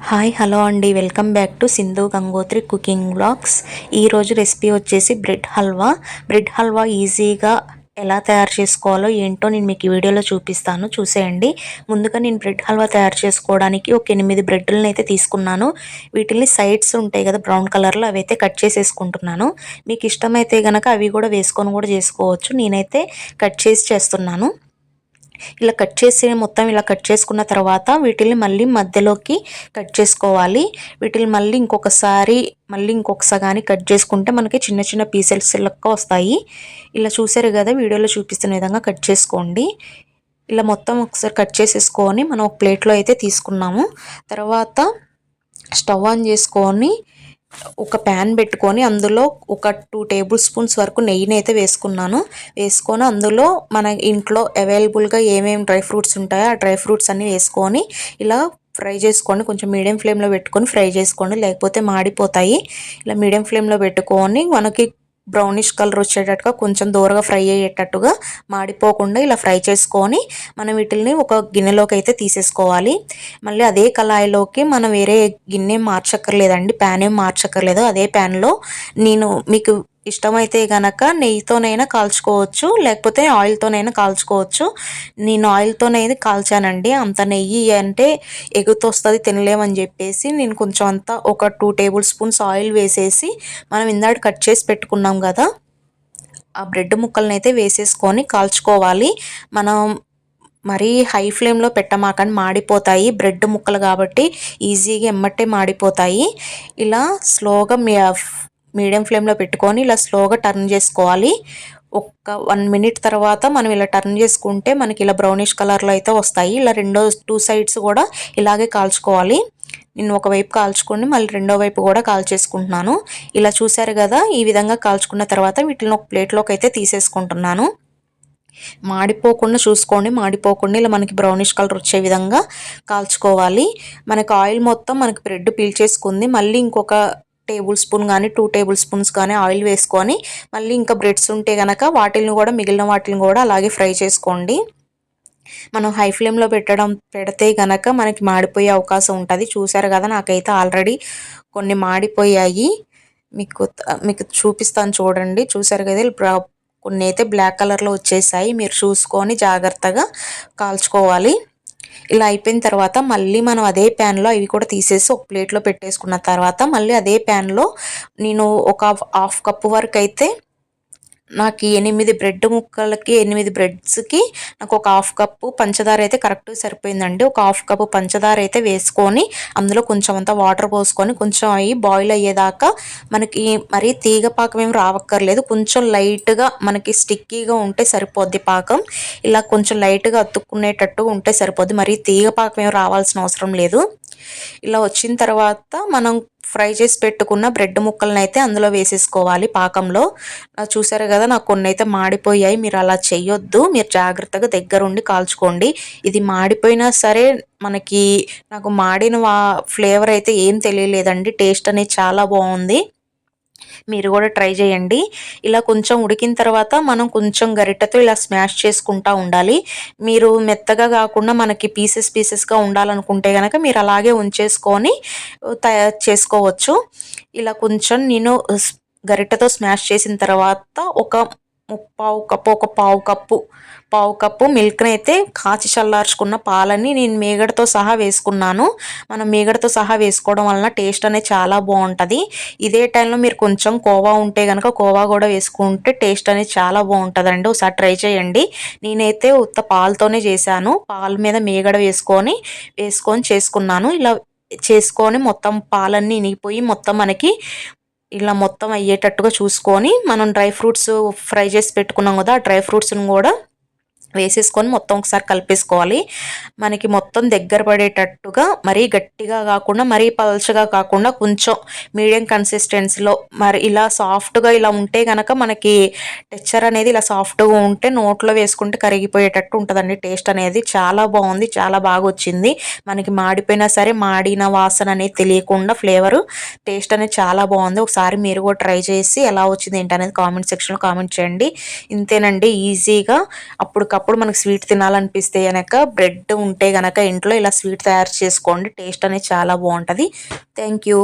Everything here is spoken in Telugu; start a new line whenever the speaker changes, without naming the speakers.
హాయ్ హలో అండి, welcome back to Sindhu Gangotri cooking vlogs. ఈరోజు రెసిపీ వచ్చేసి బ్రెడ్ హల్వా ఈజీగా ఎలా తయారు చేసుకోవాలో ఏంటో నేను మీకు ఈ వీడియోలో చూపిస్తాను, చూసేయండి. ముందుగా నేను బ్రెడ్ హల్వా తయారు చేసుకోవడానికి ఒక 8 బ్రెడ్లను అయితే తీసుకున్నాను. వీటిని సైడ్స్ ఉంటాయి కదా బ్రౌన్ కలర్లో, అవి అయితే కట్ చేసేసుకుంటున్నాను. మీకు ఇష్టమైతే కనుక అవి కూడా వేసుకొని కూడా చేసుకోవచ్చు. నేనైతే కట్ చేసి చేస్తున్నాను. ఇలా కట్ చేసుకున్న తర్వాత వీటిని మళ్ళీ మధ్యలోకి కట్ చేసుకోవాలి. వీటిని మళ్ళీ ఇంకొకసారి కట్ చేసుకుంటే మనకి చిన్న చిన్న పీసెస్ లెక్క వస్తాయి. ఇలా చూసారు కదా, వీడియోలో చూపిస్తున్న విధంగా కట్ చేసుకోండి. ఇలా మొత్తం ఒకసారి కట్ చేసేసుకొని మనం ఒక ప్లేట్లో అయితే తీసుకున్నాము. తర్వాత స్టవ్ ఆన్ చేసుకొని ఒక ప్యాన్ పెట్టుకొని అందులో ఒక 2 టేబుల్ స్పూన్స్ వరకు నెయ్యిని అయితే వేసుకొని అందులో మన ఇంట్లో అవైలబుల్గా ఏమేమి డ్రై ఫ్రూట్స్ ఉంటాయో ఆ డ్రై ఫ్రూట్స్ అన్నీ వేసుకొని ఇలా ఫ్రై చేసుకోండి. కొంచెం మీడియం ఫ్లేమ్లో పెట్టుకొని ఫ్రై చేసుకోండి, లేకపోతే మాడిపోతాయి. ఇలా మీడియం ఫ్లేమ్లో పెట్టుకొని మనకి బ్రౌనిష్ కలర్ వచ్చేటట్టుగా కొంచెం దూరగా ఫ్రై అయ్యేటట్టుగా, మాడిపోకుండా ఇలా ఫ్రై చేసుకొని మనం వీటిని ఒక గిన్నెలోకి అయితే తీసేసుకోవాలి. మళ్ళీ అదే కళాయిలోకి మనం వేరే గిన్నె మార్చక్కర్లేదండి, ప్యాన్ ఏం మార్చక్కర్లేదు. అదే ప్యాన్లో నేను మీకు ఇష్టమైతే గనక నెయ్యితోనైనా కాల్చుకోవచ్చు, లేకపోతే ఆయిల్తోనైనా కాల్చుకోవచ్చు. నేను ఆయిల్తోనైతే కాల్చానండి. అంత నెయ్యి అంటే ఎగుతొస్తుంది తినలేమని చెప్పేసి నేను కొంచెం అంతా ఒక 2 టేబుల్ స్పూన్స్ ఆయిల్ వేసేసి మనం ఇందాక కట్ చేసి పెట్టుకున్నాం కదా ఆ బ్రెడ్ ముక్కలను అయితే వేసేసుకొని కాల్చుకోవాలి. మనం మరీ హై ఫ్లేమ్లో పెట్టమాకండి, మాడిపోతాయి. బ్రెడ్ ముక్కలు కాబట్టి ఈజీగా ఎమ్మటే మాడిపోతాయి. ఇలా స్లోగా మీడియం ఫ్లేమ్లో పెట్టుకొని ఇలా స్లోగా టర్న్ చేసుకోవాలి. ఒక 1 మినిట్ తర్వాత మనం ఇలా టర్న్ చేసుకుంటే మనకి ఇలా బ్రౌనిష్ కలర్లో అయితే వస్తాయి. ఇలా 2 సైడ్స్ కూడా ఇలాగే కాల్చుకోవాలి. నేను ఒకవైపు కాల్చుకొని మళ్ళీ రెండో వైపు కూడా కాల్చేసుకుంటున్నాను. ఇలా చూసారు కదా, ఈ విధంగా కాల్చుకున్న తర్వాత వీటిని ఒక ప్లేట్లోకి అయితే తీసేసుకుంటున్నాను. మాడిపోకుండా ఇలా మనకి బ్రౌనిష్ కలర్ వచ్చే విధంగా కాల్చుకోవాలి. మనకి ఆయిల్ మొత్తం మనకి బ్రెడ్ పీల్చేసుకుంది. మళ్ళీ ఇంకొక టేబుల్ స్పూన్ కానీ 2 టేబుల్ స్పూన్స్ కానీ ఆయిల్ వేసుకొని మళ్ళీ ఇంకా బ్రెడ్స్ ఉంటే కనుక మిగిలిన వాటిని కూడా అలాగే ఫ్రై చేసుకోండి. మనం హై ఫ్లేమ్లో పెడితే కనుక మనకి మాడిపోయే అవకాశం ఉంటుంది. చూసారు కదా, నాకైతే ఆల్రెడీ కొన్ని మాడిపోయాయి. మీకు చూపిస్తాను చూడండి. చూసారు కదా, కొన్ని అయితే బ్లాక్ కలర్లో వచ్చేసాయి. మీరు చూసుకొని జాగ్రత్తగా కాల్చుకోవాలి. ఇలా అయిపోయిన తర్వాత మళ్ళీ మనం అదే ప్యాన్లో ఇవి కూడా తీసేసి ఒక ప్లేట్లో పెట్టేసుకున్న తర్వాత మళ్ళీ అదే ప్యాన్లో నేను ఒక హాఫ్ కప్పు వరకు అయితే నాకు 8 బ్రెడ్ ముక్కలకి 8 బ్రెడ్స్కి నాకు ఒక హాఫ్ కప్పు పంచదార అయితే కరెక్ట్గా సరిపోయిందండి. ఒక హాఫ్ కప్పు పంచదార అయితే వేసుకొని అందులో కొంచెం అంతా వాటర్ పోసుకొని కొంచెం అవి బాయిల్ అయ్యేదాకా మనకి మరీ తీగ పాకం ఏమి రావక్కర్లేదు. కొంచెం లైట్గా మనకి స్టిక్కీగా ఉంటే సరిపోద్ది పాకం. ఇలా కొంచెం లైట్గా అతుక్కునేటట్టుగా ఉంటే సరిపోద్ది, మరీ తీగ పాకం ఏమి రావాల్సిన అవసరం లేదు. ఇలా వచ్చిన తర్వాత మనం ఫ్రై చేసి పెట్టుకున్న బ్రెడ్ ముక్కలను అయితే అందులో వేసేసుకోవాలి పాకంలో. చూసారు కదా, నాకు కొన్ని అయితే మాడిపోయాయి. మీరు అలా చేయొద్దు, మీరు జాగ్రత్తగా దగ్గరుండి కాల్చుకోండి. ఇది మాడిపోయినా సరే నాకు మాడిన ఫ్లేవర్ అయితే ఏం తెలియలేదండి. టేస్ట్ అనేది చాలా బాగుంది. మీరు కూడా ట్రై చేయండి. ఇలా కొంచెం ఉడికిన తర్వాత మనం కొంచెం గరిటెతో ఇలా స్మాష్ చేసుకుంటూ ఉండాలి. మీరు మెత్తగా కాకుండా మనకి పీసెస్గా ఉండాలనుకుంటే కనుక మీరు అలాగే ఉంచేసుకొని తయారు చేసుకోవచ్చు. ఇలా కొంచెం నేను గరిటెతో స్మాష్ చేసిన తర్వాత ఒక పావు కప్పు మిల్క్ని అయితే కాచి చల్లార్చుకున్న పాలని నేను మీగడతో సహా వేసుకున్నాను. మనం మీగడతో సహా వేసుకోవడం వలన టేస్ట్ అనేది చాలా బాగుంటుంది. ఇదే టైంలో మీరు కొంచెం కోవా ఉంటే కనుక కోవా కూడా వేసుకుంటే టేస్ట్ అనేది చాలా బాగుంటుందండి. ఒకసారి ట్రై చేయండి. నేనైతే ఉత్త పాలతోనే చేశాను. పాల మీద మీగడ వేసుకొని చేసుకున్నాను. ఇలా చేసుకొని మొత్తం పాలన్నీ ఇనిగిపోయి మొత్తం మనకి ఇలా మొత్తం అయ్యేటట్టుగా చూసుకొని మనం డ్రై ఫ్రూట్స్ ఫ్రై చేసి పెట్టుకున్నాం కదా, ఆ డ్రై ఫ్రూట్స్ని కూడా వేసేసుకొని మొత్తం ఒకసారి కలిపేసుకోవాలి. మనకి మొత్తం దగ్గర పడేటట్టుగా, మరీ గట్టిగా కాకుండా మరీ పల్చగా కాకుండా కొంచెం మీడియం కన్సిస్టెన్సీలో మరి ఇలా సాఫ్ట్గా ఇలా ఉంటే కనుక మనకి టెక్స్చర్ అనేది ఇలా సాఫ్ట్గా ఉంటే నోట్లో వేసుకుంటే కరిగిపోయేటట్టు ఉంటుందండి. టేస్ట్ అనేది చాలా బాగుంది, చాలా బాగా వచ్చింది. మనకి మాడిపోయినా సరే మాడిన వాసన అనేది తెలియకుండా ఫ్లేవరు టేస్ట్ అనేది చాలా బాగుంది. ఒకసారి మీరు కూడా ట్రై చేసి ఎలా వచ్చింది ఏంటనేది కామెంట్ సెక్షన్లో కామెంట్ చేయండి. ఇంతేనండి, ఈజీగా అప్పటికప్పుడు అప్పటికప్పుడు మనకు స్వీట్ తినాలనిపిస్తే గనక బ్రెడ్ ఉంటే గనక ఇంట్లో ఇలా స్వీట్ తయారు చేసుకోండి. టేస్ట్ అనేది చాలా బాగుంటుంది. Thank you.